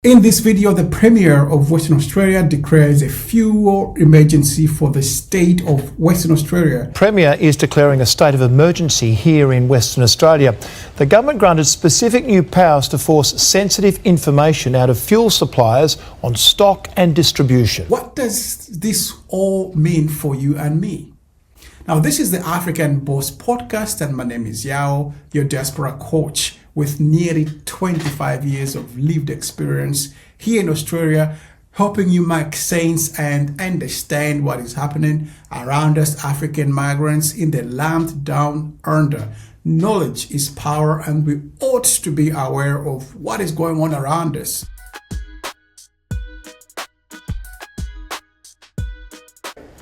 In this video, the Premier of Western Australia declares a fuel emergency for the state of Western Australia. Premier is declaring a state of emergency here in Western Australia. The government granted specific new powers to force sensitive information out of fuel suppliers on stock and distribution. What does this all mean for you and me? Now, this is the African Boss podcast, and my name is Yao, your diaspora coach with nearly 25 years of lived experience here in Australia, helping you make sense and understand what is happening around us African migrants in the land down under. Knowledge is power, and we ought to be aware of what is going on around us.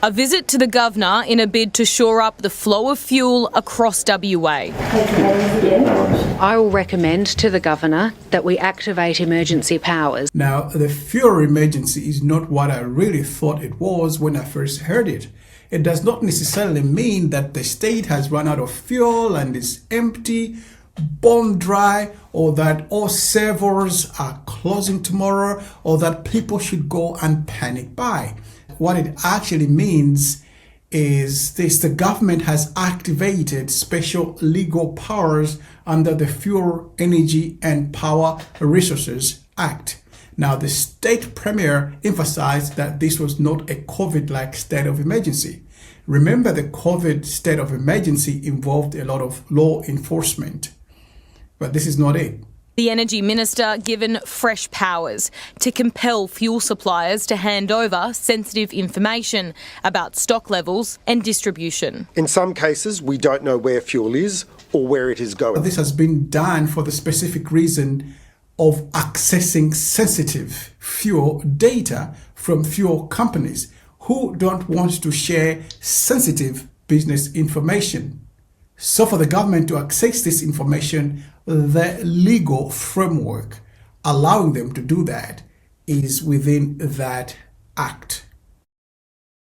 A visit to the Governor in a bid to shore up the flow of fuel across WA. I will recommend to the Governor that we activate emergency powers. Now, the fuel emergency is not what I really thought it was when I first heard it. It does not necessarily mean that the state has run out of fuel and is empty, bone dry, or that all servers are closing tomorrow, or that people should go and panic buy. What it actually means is this: the government has activated special legal powers under the Fuel, Energy and Power Resources Act. Now, the state premier emphasized that this was not a COVID-like state of emergency. Remember, the COVID state of emergency involved a lot of law enforcement, but this is not it. The Energy Minister given fresh powers to compel fuel suppliers to hand over sensitive information about stock levels and distribution. In some cases, we don't know where fuel is or where it is going. This has been done for the specific reason of accessing sensitive fuel data from fuel companies who don't want to share sensitive business information. So for the government to access this information, the legal framework allowing them to do that is within that act.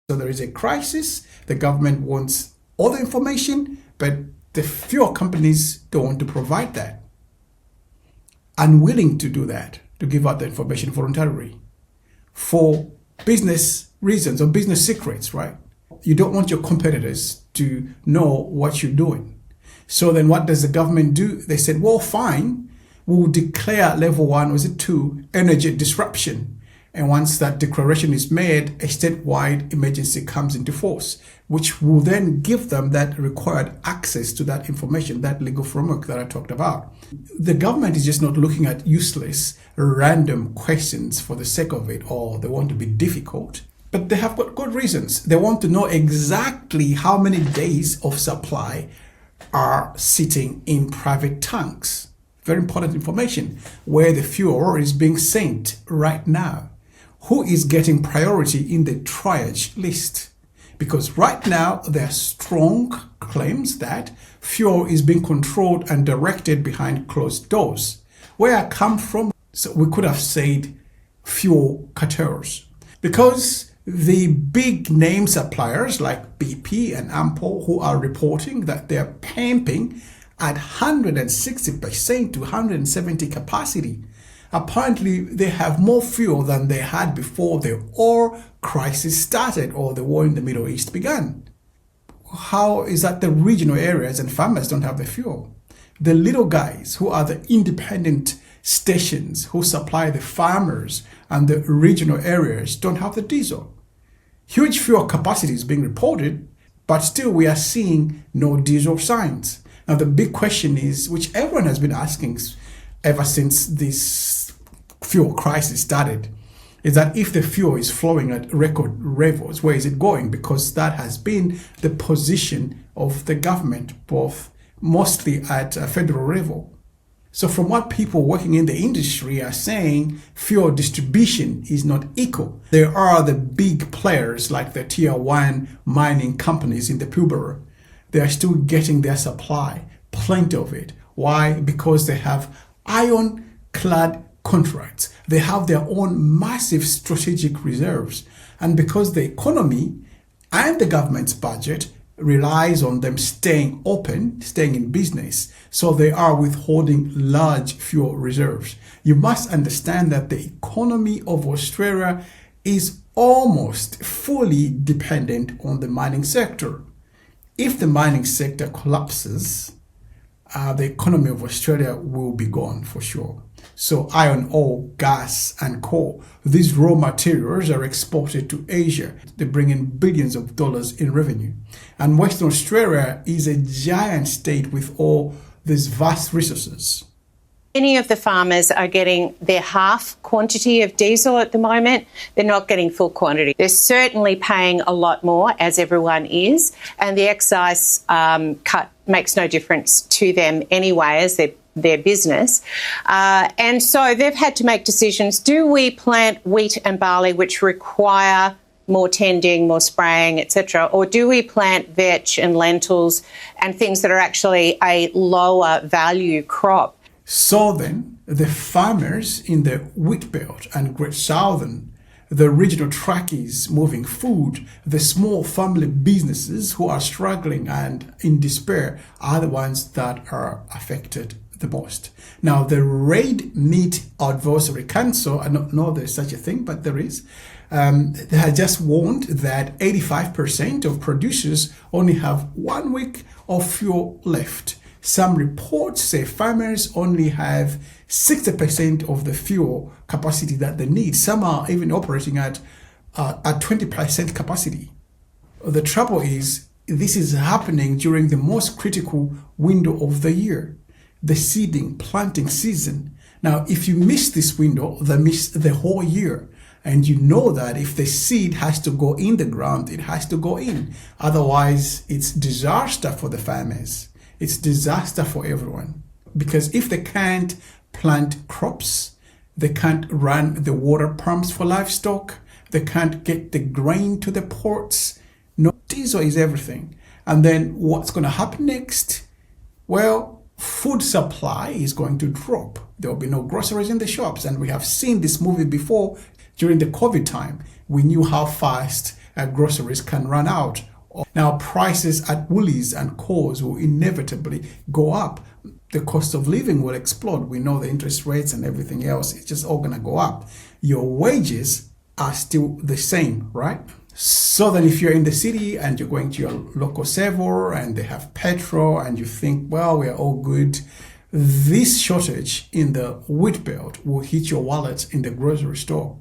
So there is a crisis. The government wants all the information, but the fuel companies don't want to provide that. Unwilling to do that, to give out the information voluntarily for business reasons or business secrets, right? You don't want your competitors to know what you're doing. So then what does the government do? They said, well, fine, we'll declare level 1, was it 2, energy disruption. And once that declaration is made, a statewide emergency comes into force, which will then give them that required access to that information, that legal framework that I talked about. The government is just not looking at useless, random questions for the sake of it, or they want to be difficult. But they have got good reasons. They want to know exactly how many days of supply are sitting in private tanks. Very important information. Where the fuel is being sent right now. Who is getting priority in the triage list? Because right now there are strong claims that fuel is being controlled and directed behind closed doors. Where I come from, so we could have said fuel cartels. Because the big name suppliers like BP and Ampol, who are reporting that they're pumping at 160% to 170 capacity. Apparently, they have more fuel than they had before the oil crisis started or the war in the Middle East began. How is that the regional areas and farmers don't have the fuel? The little guys who are the independent stations who supply the farmers and the regional areas don't have the diesel. Huge fuel capacity is being reported, but still we are seeing no diesel signs. Now the big question is, which everyone has been asking ever since this fuel crisis started, is that if the fuel is flowing at record levels, where is it going? Because that has been the position of the government, both mostly at a federal level. So from what people working in the industry are saying, fuel distribution is not equal. There are the big players like the tier 1 mining companies in the Pilbara. They are still getting their supply, plenty of it. Why? Because they have ironclad contracts. They have their own massive strategic reserves. And because the economy and the government's budget relies on them staying open, staying in business. So they are withholding large fuel reserves. You must understand that the economy of Australia is almost fully dependent on the mining sector. If the mining sector collapses, the economy of Australia will be gone for sure. So iron ore, gas and coal, these raw materials are exported to Asia. They bring in billions of dollars in revenue. And Western Australia is a giant state with all these vast resources. Many of the farmers are getting their half quantity of diesel at the moment. They're not getting full quantity. They're certainly paying a lot more, as everyone is, and the excise cut makes no difference to them anyway as their business. And so they've had to make decisions. Do we plant wheat and barley, which require more tending, more spraying, etc., or do we plant vetch and lentils and things that are actually a lower value crop? So then, the farmers in the wheat belt and Great Southern, the regional trackies moving food, the small family businesses who are struggling and in despair are the ones that are affected the most. Now, the Red Meat Advisory Council, I don't know there's such a thing, but there is, they have just warned that 85% of producers only have 1 week of fuel left. Some reports say farmers only have 60% of the fuel capacity that they need. Some are even operating at 20% capacity. The trouble is, this is happening during the most critical window of the year, the seeding, planting season. Now, if you miss this window, they miss the whole year. And you know that if the seed has to go in the ground, it has to go in. Otherwise, it's disaster for the farmers. It's disaster for everyone. Because if they can't plant crops, they can't run the water pumps for livestock, they can't get the grain to the ports. No, diesel is everything. And then what's going to happen next? Well, food supply is going to drop. There will be no groceries in the shops. And we have seen this movie before during the COVID time. We knew how fast groceries can run out. Now, prices at Woolies and Coles will inevitably go up. The cost of living will explode. We know the interest rates and everything else. It's just all going to go up. Your wages are still the same, right? So then if you're in the city and you're going to your local server and they have petrol and you think, well, we're all good, this shortage in the wheat belt will hit your wallet in the grocery store.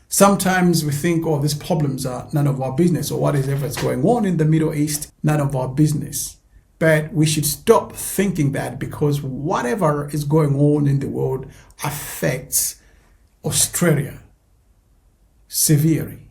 Sometimes we think, oh, these problems are none of our business, or whatever's going on in the Middle East, none of our business. But we should stop thinking that, because whatever is going on in the world affects Australia severely.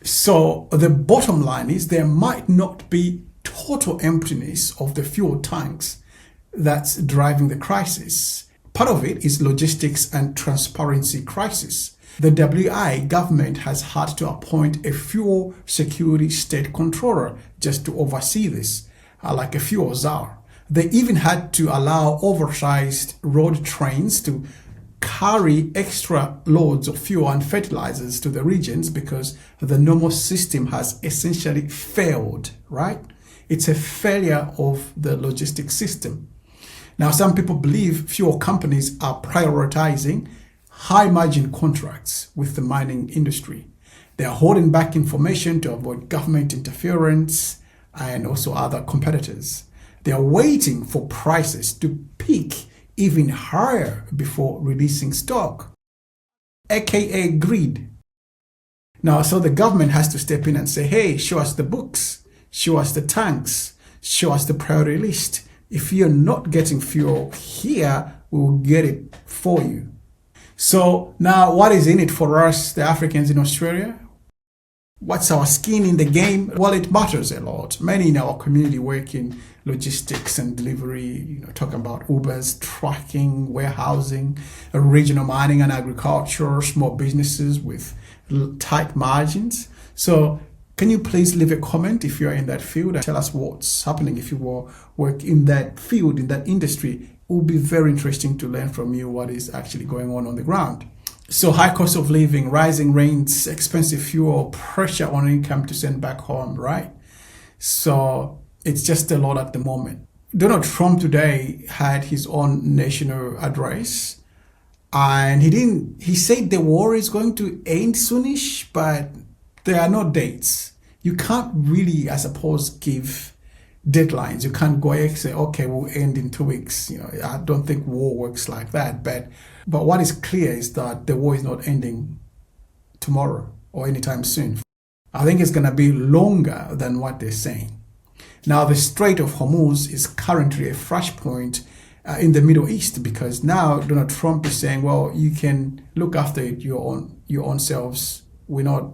So the bottom line is there might not be total emptiness of the fuel tanks that's driving the crisis. Part of it is logistics and transparency crisis. The WA government has had to appoint a fuel security state controller just to oversee this, like a fuel czar. They even had to allow oversized road trains to carry extra loads of fuel and fertilizers to the regions because the normal system has essentially failed, right? It's a failure of the logistics system. Now, some people believe fuel companies are prioritizing high margin contracts with the mining industry. They are holding back information to avoid government interference and also other competitors. They are waiting for prices to peak even higher before releasing stock, aka greed. Now, so the government has to step in and say, hey, show us the books, show us the tanks, show us the priority list. If you're not getting fuel here, we will get it for you. So now what is in it for us, the Africans in Australia? What's our skin in the game? Well, it matters a lot. Many in our community work in logistics and delivery, talking about Ubers, trucking, warehousing, regional mining and agriculture, small businesses with tight margins. So can you please leave a comment if you're in that field and tell us what's happening if you work in that field, in that industry. It will be very interesting to learn from you what is actually going on the ground. So high cost of living, rising rents, expensive fuel, pressure on income to send back home, right? So it's just a lot at the moment. Donald Trump today had his own national address, and he said the war is going to end soonish, but there are no dates. You can't really, I suppose, give deadlines. You can't go and say, okay, we'll end in 2 weeks. I don't think war works like that. But what is clear is that the war is not ending tomorrow or anytime soon. I think it's going to be longer than what they're saying. Now, the Strait of Hormuz is currently a flashpoint in the Middle East, because now Donald Trump is saying, well, you can look after it your own selves. We're not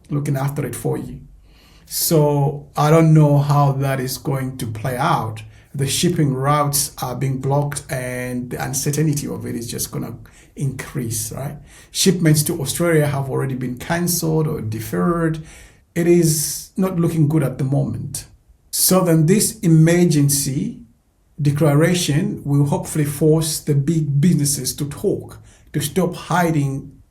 looking after it for you. So I don't know how that is going to play out. The shipping routes are being blocked, and the uncertainty of it is just going to increase, right? Shipments to Australia have already been cancelled or deferred. It is not looking good at the moment. So then this emergency declaration will hopefully force the big businesses to talk, to stop hiding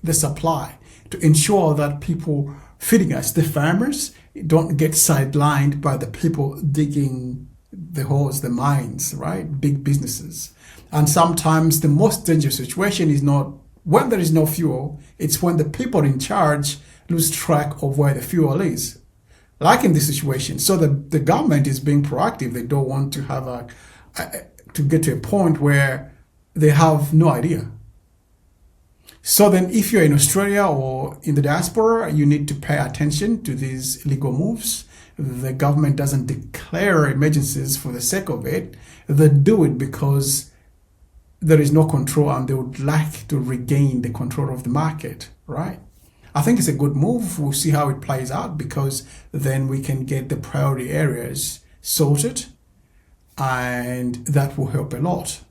the supply, to ensure that people feeding us, the farmers, don't get sidelined by the people digging the holes, the mines, right? Big businesses. And sometimes the most dangerous situation is not when there is no fuel, it's when the people in charge lose track of where the fuel is. Like in this situation. So the government is being proactive. They don't want to have to get to a point where they have no idea. So then if you're in Australia or in the diaspora, you need to pay attention to these legal moves. The government doesn't declare emergencies for the sake of it. They do it because there is no control, and they would like to regain the control of the market, right? I think it's a good move. We'll see how it plays out, because then we can get the priority areas sorted, and that will help a lot.